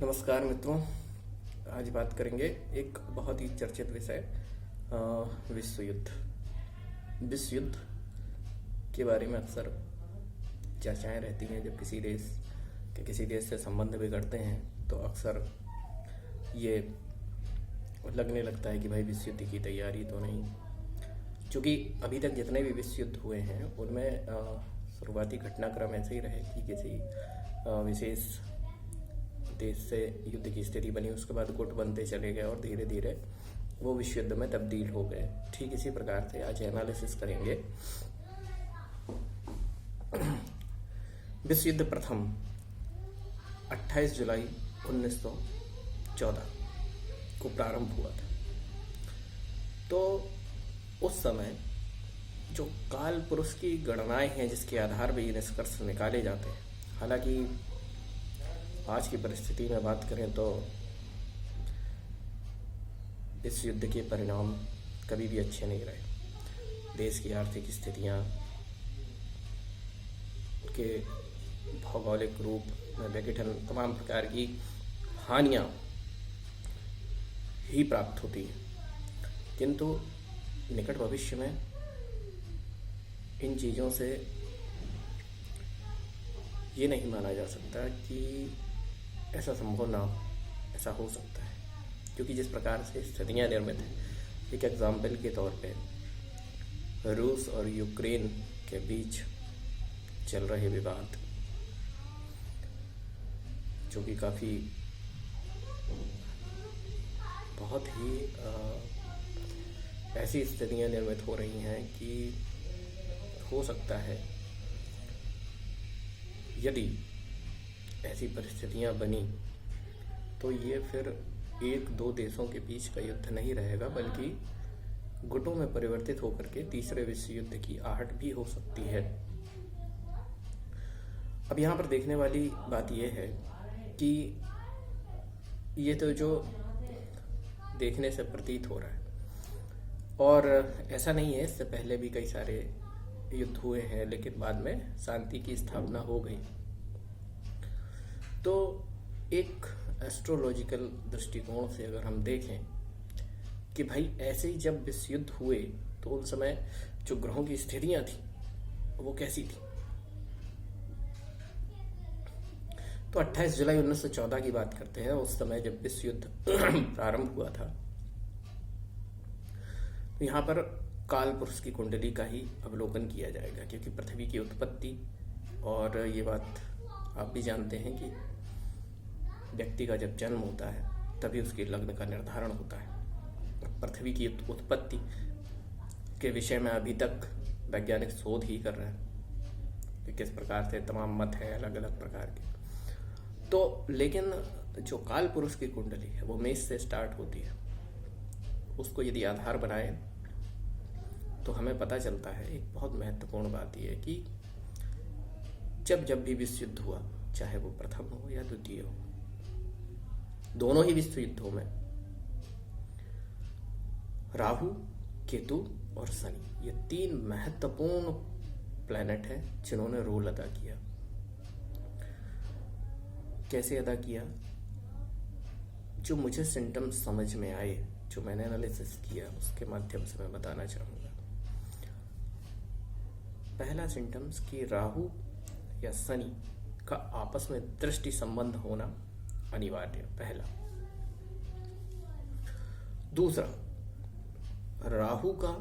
नमस्कार मित्रों। आज बात करेंगे एक बहुत ही चर्चित विषय विश्व युद्ध। विश्व युद्ध के बारे में अक्सर चर्चाएं रहती हैं। जब किसी देश से संबंध बिगड़ते हैं तो अक्सर ये लगने लगता है कि भाई विश्व युद्ध की तैयारी तो नहीं। क्योंकि अभी तक जितने भी विश्व युद्ध हुए हैं उनमें शुरुआती घटनाक्रम ऐसे ही रहे कि किसी विशेष देश से युद्ध की स्थिति बनी, उसके बाद गुट बनते चले गए और धीरे धीरे वो विश्व युद्ध में तब्दील हो गए। ठीक इसी प्रकार से आज एनालिसिस करेंगे। विश्व युद्ध प्रथम 28 जुलाई 1914 को प्रारंभ हुआ था। तो उस समय जो काल पुरुष की गणनाएं हैं जिसके आधार पर ये निष्कर्ष निकाले जाते हैं, हालांकि आज की परिस्थिति में बात करें तो इस युद्ध के परिणाम कभी भी अच्छे नहीं रहे। देश की आर्थिक स्थितियां के भौगोलिक रूप में विघटन, तमाम प्रकार की हानियां ही प्राप्त होती हैं। किंतु निकट भविष्य में इन चीज़ों से ये नहीं माना जा सकता कि ऐसा संभव ना हो, ऐसा हो सकता है। क्योंकि जिस प्रकार से स्थितियाँ निर्मित हैं, एक एग्जाम्पल के तौर पे रूस और यूक्रेन के बीच चल रहे विवाद, जो कि काफ़ी बहुत ही ऐसी स्थितियाँ निर्मित हो रही हैं कि हो सकता है यदि ऐसी परिस्थितियां बनी तो ये फिर एक दो देशों के बीच का युद्ध नहीं रहेगा, बल्कि गुटों में परिवर्तित होकर के तीसरे विश्व युद्ध की आहट भी हो सकती है। अब यहाँ पर देखने वाली बात यह है कि ये तो जो देखने से प्रतीत हो रहा है, और ऐसा नहीं है, इससे पहले भी कई सारे युद्ध हुए हैं लेकिन बाद में शांति की स्थापना हो गई। तो एक एस्ट्रोलॉजिकल दृष्टिकोण से अगर हम देखें कि भाई ऐसे ही जब विश्व युद्ध हुए तो उन समय जो ग्रहों की स्थितियां थी वो कैसी थी। तो 28 जुलाई 1914 की बात करते हैं। उस समय जब विश्व युद्ध प्रारंभ हुआ था तो यहाँ पर काल पुरुष की कुंडली का ही अवलोकन किया जाएगा, क्योंकि पृथ्वी की उत्पत्ति, और ये बात आप भी जानते हैं कि व्यक्ति का जब जन्म होता है तभी उसके लग्न का निर्धारण होता है। पृथ्वी की उत्पत्ति के विषय में अभी तक वैज्ञानिक शोध ही कर रहे हैं कि किस प्रकार से तमाम मत हैं अलग अलग प्रकार के। तो लेकिन जो काल पुरुष की कुंडली है वो मेष से स्टार्ट होती है। उसको यदि आधार बनाए तो हमें पता चलता है एक बहुत महत्वपूर्ण बात यह है कि जब भी विश्व युद्ध हुआ, चाहे वो प्रथम हो या द्वितीय हो, दोनों ही विश्व युद्धों में राहु, केतु और शनि, ये तीन महत्वपूर्ण प्लैनेट हैं जिन्होंने रोल अदा किया। कैसे अदा किया? जो मुझे सिम्टम्स समझ में आए, जो मैंने एनालिसिस किया, उसके माध्यम से मैं बताना चाहूंगा। पहला सिम्टम्स कि राहु या शनि का आपस में दृष्टि संबंध होना अनिवार्य, पहला। दूसरा, राहु का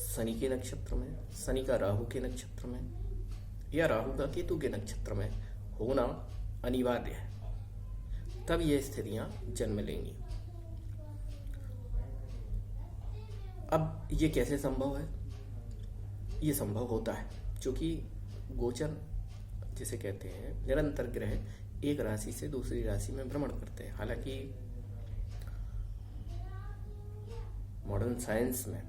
शनि के नक्षत्र में, शनि का राहु के नक्षत्र में, या राहु का केतु के नक्षत्र में होना अनिवार्य है, तब ये स्थितियां जन्म लेंगी। अब ये कैसे संभव है? ये संभव होता है क्योंकि गोचर जिसे कहते हैं, निरंतर ग्रह एक राशि से दूसरी राशि में भ्रमण करते हैं। हालांकि मॉडर्न साइंस में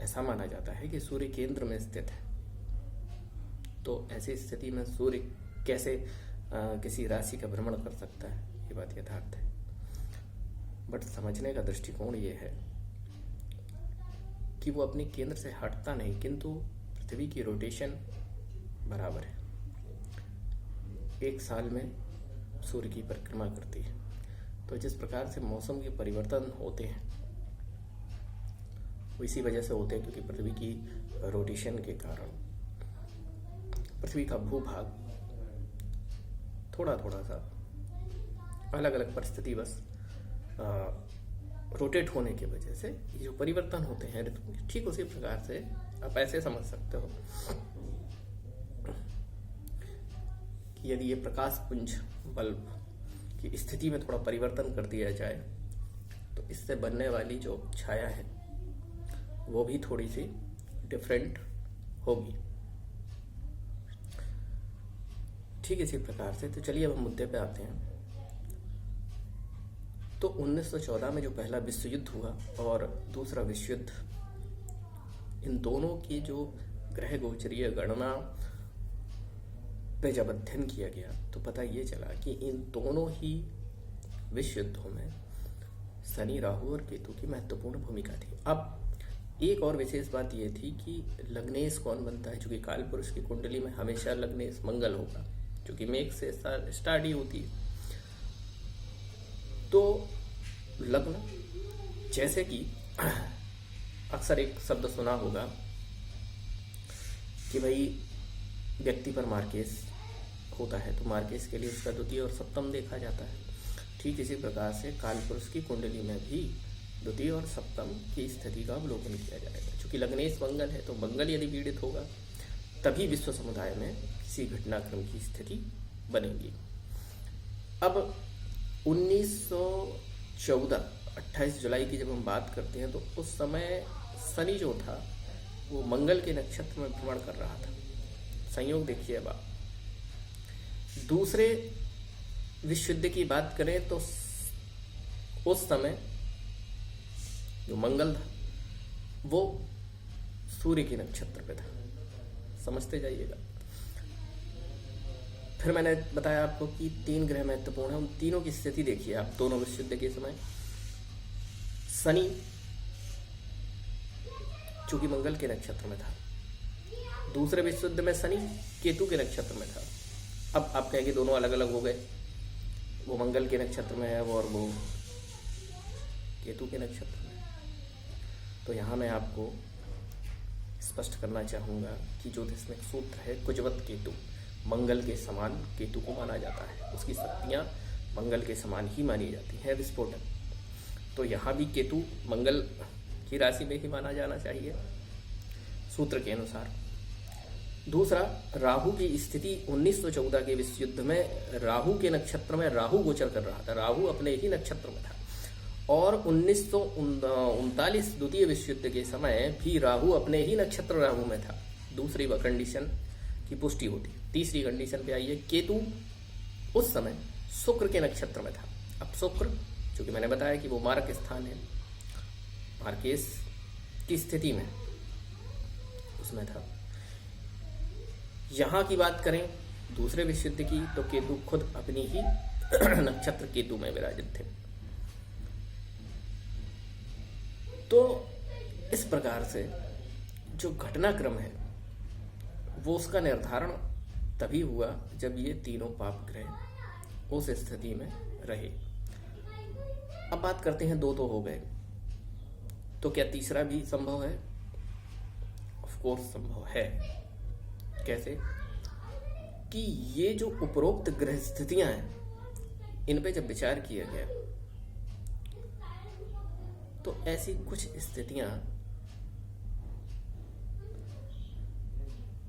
ऐसा माना जाता है कि सूर्य केंद्र में स्थित है, तो ऐसी स्थिति में सूर्य कैसे किसी राशि का भ्रमण कर सकता है, ये बात यथार्थ है। बट समझने का दृष्टिकोण ये है कि वो अपने केंद्र से हटता नहीं, किंतु पृथ्वी की रोटेशन बराबर है। एक साल में सूर्य की परिक्रमा करती है। तो जिस प्रकार से मौसम के परिवर्तन होते हैं वो इसी वजह से होते हैं क्योंकि पृथ्वी की रोटेशन के कारण पृथ्वी का भूभाग थोड़ा थोड़ा सा अलग अलग परिस्थिति बस रोटेट होने की वजह से ये जो परिवर्तन होते हैं ऋतु, ठीक उसी प्रकार से आप ऐसे समझ सकते हो कि यदि ये प्रकाश पुंज बल्ब की स्थिति में थोड़ा परिवर्तन कर दिया जाए तो इससे बनने वाली जो छाया है वो भी थोड़ी सी डिफरेंट होगी। ठीक इसी प्रकार से तो चलिए अब हम मुद्दे पे आते हैं। तो 1914 में जो पहला विश्व युद्ध हुआ और दूसरा विश्व युद्ध, इन दोनों की जो ग्रह गोचरीय गणना पे जब अध्ययन किया गया तो पता ये चला कि इन दोनों ही विश्व युद्धों में शनि, राहु और केतु की महत्वपूर्ण भूमिका थी। अब एक और विशेष बात यह थी कि लग्नेश कौन बनता है, चूंकि काल पुरुष की कुंडली में हमेशा लग्नेश मंगल होगा, क्योंकि मेघ से स्टार्ट ही होती है। तो लग्न, जैसे कि अक्सर एक शब्द सुना होगा कि भाई व्यक्ति पर मार्केस होता है तो मार्केस के लिए उसका द्वितीय और सप्तम देखा जाता है। ठीक इसी प्रकार से कालपुरुष की कुंडली में भी द्वितीय और सप्तम की स्थिति का अवलोकन किया जाएगा। चूंकि लग्नेश मंगल है तो मंगल यदि पीड़ित होगा तभी विश्व समुदाय में किसी घटनाक्रम की स्थिति बनेगी। अब 1914 28 जुलाई की जब हम बात करते हैं तो उस समय शनि जो था वो मंगल के नक्षत्र में भ्रमण कर रहा था। संयोग देखिए, अब आप दूसरे विश्व युद्ध की बात करें तो उस समय जो मंगल था वो सूर्य के नक्षत्र पे था। समझते जाइएगा। फिर मैंने बताया आपको कि 3 ग्रह महत्वपूर्ण है, उन तीनों की स्थिति देखिए आप दोनों विश्व युद्ध के समय। शनि चूंकि मंगल के नक्षत्र में था, दूसरे विश्व युद्ध में शनि केतु के नक्षत्र में था। अब आप कहेंगे दोनों अलग अलग हो गए, वो मंगल के नक्षत्र में है और वो केतु के नक्षत्र में। तो यहाँ मैं आपको स्पष्ट करना चाहूँगा कि ज्योतिष में एक सूत्र है, कुजवत केतु, मंगल के समान केतु को माना जाता है, उसकी शक्तियाँ मंगल के समान ही मानी जाती हैं, विस्फोटक। तो यहाँ भी केतु मंगल की राशि में ही माना जाना चाहिए सूत्र के अनुसार। दूसरा, राहु की स्थिति 1914 के विश्व युद्ध में राहु के नक्षत्र में राहु गोचर कर रहा था, राहु अपने ही नक्षत्र में था। और 1939 द्वितीय विश्व युद्ध के समय भी राहु अपने ही नक्षत्र राहु में था। दूसरी कंडीशन की पुष्टि होती। तीसरी कंडीशन पे आइए, केतु उस समय शुक्र के नक्षत्र में था। अब शुक्र, क्योंकि मैंने बताया कि वो मारक स्थान है, मार्केस की स्थिति में उसमें था। यहाँ की बात करें दूसरे विश्व युद्ध की तो केतु खुद अपनी ही नक्षत्र केतु में विराजित थे। तो इस प्रकार से जो घटनाक्रम है वो उसका निर्धारण तभी हुआ जब ये तीनों पाप ग्रह उस स्थिति में रहे। अब बात करते हैं, 2 तो हो गए, तो क्या तीसरा भी संभव है? ऑफ कोर्स संभव है। कैसे? कि ये जो उपरोक्त ग्रह स्थितियां हैं इन पे जब विचार किया गया तो ऐसी कुछ स्थितियां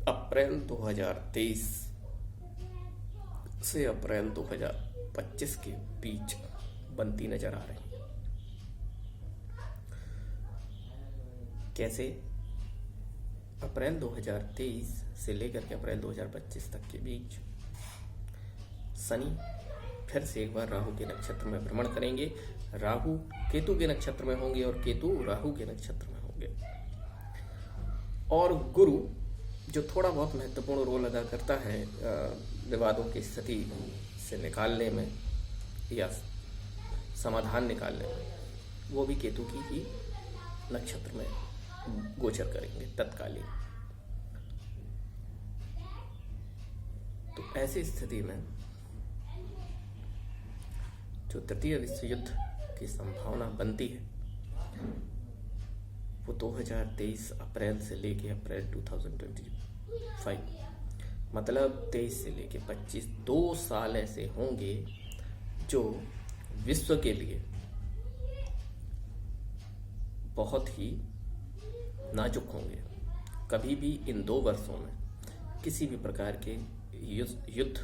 अप्रैल 2023 से अप्रैल 2025 के बीच बनती नजर आ रही है। कैसे? अप्रैल 2023 से लेकर के अप्रैल 2025 तक के बीच शनि फिर से एक बार राहु के नक्षत्र में भ्रमण करेंगे। राहु केतु के नक्षत्र में होंगे और केतु राहु के नक्षत्र में होंगे। और गुरु जो थोड़ा बहुत महत्वपूर्ण रोल अदा करता है विवादों की स्थिति से निकालने में या समाधान निकालने में, वो भी केतु की ही नक्षत्र में गोचर करेंगे तत्कालीन। तो ऐसी स्थिति में जो तृतीय विश्व युद्ध की संभावना बनती है वो 2023 अप्रैल से लेके अप्रैल 2025, मतलब 23 से लेके 25, 2 साल ऐसे होंगे जो विश्व के लिए बहुत ही नाजुक होंगे। कभी भी इन 2 वर्षों में किसी भी प्रकार के युद्ध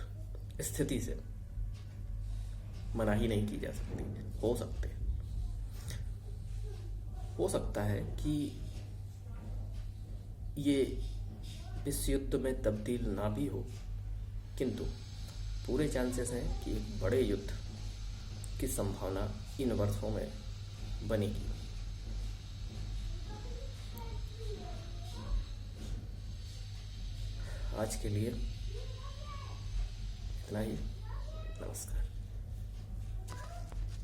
स्थिति से मनाही नहीं की जा सकती। हो सकता है कि ये विश्व युद्ध में तब्दील ना भी हो, किंतु पूरे चांसेस हैं कि एक बड़े युद्ध की संभावना इन वर्षों में बनेगी। आज के लिए इतना ही। नमस्कार।